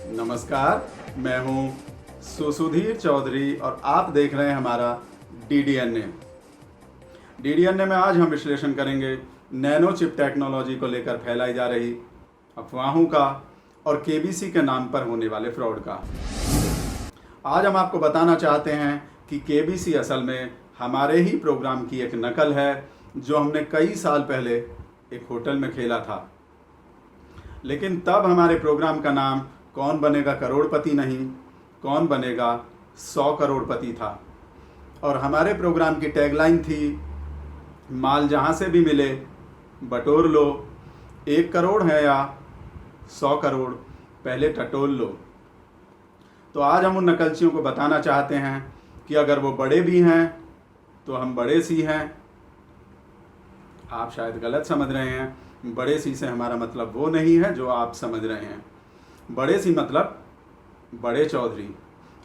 नमस्कार, मैं हूं सुधीर चौधरी और आप देख रहे हैं हमारा DDNA। DDNA में आज हम विश्लेषण करेंगे नैनो चिप टेक्नोलॉजी को लेकर फैलाई जा रही अफवाहों का और KBC के नाम पर होने वाले फ्रॉड का। आज हम आपको बताना चाहते हैं कि KBC असल में हमारे ही प्रोग्राम की एक नकल है जो हमने कई साल पहले एक होटल में खेला था। लेकिन तब हमारे प्रोग्राम का नाम कौन बनेगा करोड़पति नहीं, कौन बनेगा 100 करोड़पति था। और हमारे प्रोग्राम की टैगलाइन थी, माल जहाँ से भी मिले बटोर लो, 1 करोड़ है या 100 करोड़ पहले टटोल लो। तो आज हम उन नकलचियों को बताना चाहते हैं कि अगर वो बड़े भी हैं तो हम बड़े सी हैं। आप शायद गलत समझ रहे हैं, बड़े सी से हमारा मतलब वो नहीं है जो आप समझ रहे हैं। बड़े सी मतलब बड़े चौधरी।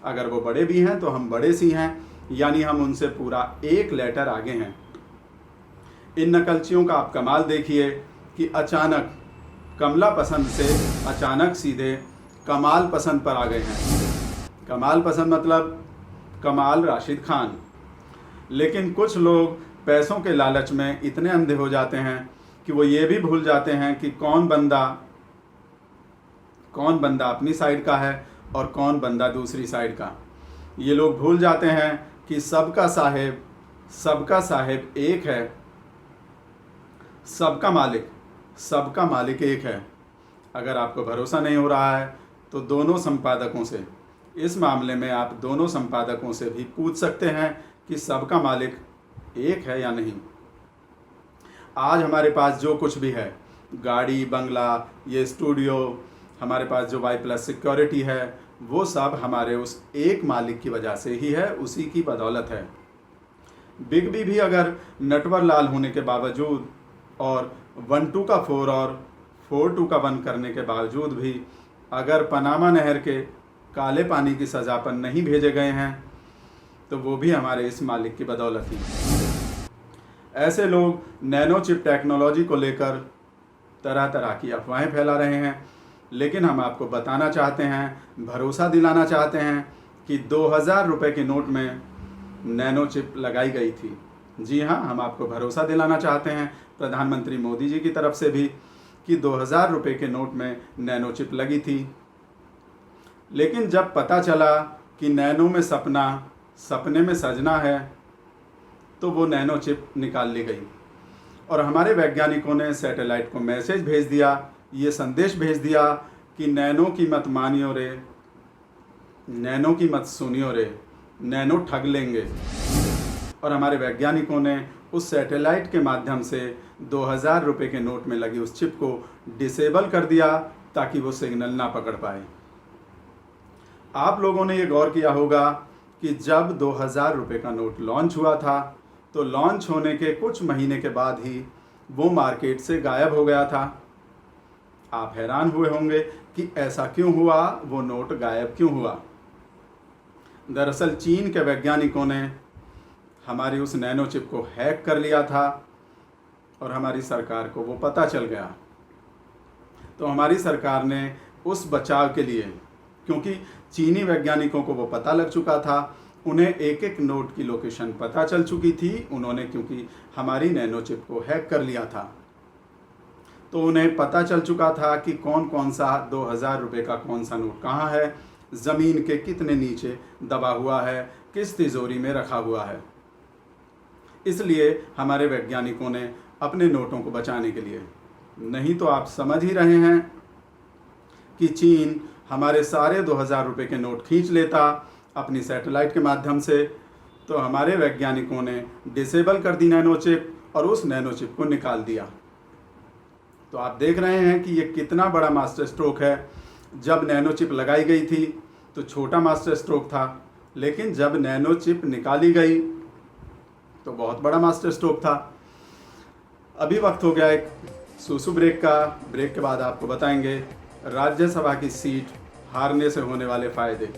अगर वो बड़े भी हैं तो हम बड़े सी हैं, यानी हम उनसे पूरा 1 लेटर आगे हैं। इन नकलचियों का आप कमाल देखिए कि अचानक कमला पसंद से अचानक सीधे कमाल पसंद पर आ गए हैं। कमाल पसंद मतलब कमाल राशिद खान। लेकिन कुछ लोग पैसों के लालच में इतने अंधे हो जाते हैं कि वो ये भी भूल जाते हैं कि कौन बंदा अपनी साइड का है और कौन बंदा दूसरी साइड का। ये लोग भूल जाते हैं कि सबका साहेब एक है, सबका मालिक एक है। अगर आपको भरोसा नहीं हो रहा है तो दोनों संपादकों से, इस मामले में आप दोनों संपादकों से भी पूछ सकते हैं कि सबका मालिक एक है या नहीं। आज हमारे पास जो कुछ भी है, गाड़ी, बंगला, ये स्टूडियो, हमारे पास जो Y+ सिक्योरिटी है, वो सब हमारे उस एक मालिक की वजह से ही है, उसी की बदौलत है। बिग बी भी अगर नटवर लाल होने के बावजूद और 1-2 का 4 और 4-2 का 1 करने के बावजूद भी अगर पनामा नहर के काले पानी की सज़ा पर नहीं भेजे गए हैं तो वो भी हमारे इस मालिक की बदौलत ही। ऐसे लोग नैनो चिप टेक्नोलॉजी को लेकर तरह तरह की अफवाहें फैला रहे हैं, लेकिन हम आपको बताना चाहते हैं, भरोसा दिलाना चाहते हैं कि 2000 रुपये के नोट में नैनो चिप लगाई गई थी। जी हाँ, हम आपको भरोसा दिलाना चाहते हैं प्रधानमंत्री मोदी जी की तरफ से भी कि 2000 रुपये के नोट में नैनो चिप लगी थी। लेकिन जब पता चला कि नैनो में सपने में सजना है तो वो नैनो चिप निकाल ली गई और हमारे वैज्ञानिकों ने सैटेलाइट को मैसेज भेज दिया, ये संदेश भेज दिया कि नैनो की मत मानियो रे, नैनो की मत सुनियो रे, नैनो ठग लेंगे। और हमारे वैज्ञानिकों ने उस सैटेलाइट के माध्यम से 2000 रुपये के नोट में लगी उस चिप को डिसेबल कर दिया ताकि वो सिग्नल ना पकड़ पाए। आप लोगों ने ये गौर किया होगा कि जब 2000 रुपये का नोट लॉन्च हुआ था तो लॉन्च होने के कुछ महीने के बाद ही वो मार्केट से गायब हो गया था। आप हैरान हुए होंगे कि ऐसा क्यों हुआ, वो नोट गायब क्यों हुआ। दरअसल चीन के वैज्ञानिकों ने हमारी उस नैनो चिप को हैक कर लिया था और हमारी सरकार को वो पता चल गया। तो हमारी सरकार ने उस बचाव के लिए, क्योंकि चीनी वैज्ञानिकों को वो पता लग चुका था, उन्हें एक एक नोट की लोकेशन पता चल चुकी थी, उन्होंने क्योंकि हमारी नैनो चिप को हैक कर लिया था तो उन्हें पता चल चुका था कि कौन कौन सा 2000 रुपये का कौन सा नोट कहाँ है, ज़मीन के कितने नीचे दबा हुआ है, किस तिजोरी में रखा हुआ है। इसलिए हमारे वैज्ञानिकों ने अपने नोटों को बचाने के लिए, नहीं तो आप समझ ही रहे हैं कि चीन हमारे सारे 2000 रुपये के नोट खींच लेता अपनी सैटेलाइट के माध्यम से, तो हमारे वैज्ञानिकों ने डिसेबल कर दी नैनो चिप और उस नैनो चिप को निकाल दिया। तो आप देख रहे हैं कि ये कितना बड़ा मास्टर स्ट्रोक है। जब नैनो चिप लगाई गई थी तो छोटा मास्टर स्ट्रोक था, लेकिन जब नैनो चिप निकाली गई तो बहुत बड़ा मास्टर स्ट्रोक था। अभी वक्त हो गया एक सुसु ब्रेक का। ब्रेक के बाद आपको बताएंगे राज्यसभा की सीट हारने से होने वाले फ़ायदे।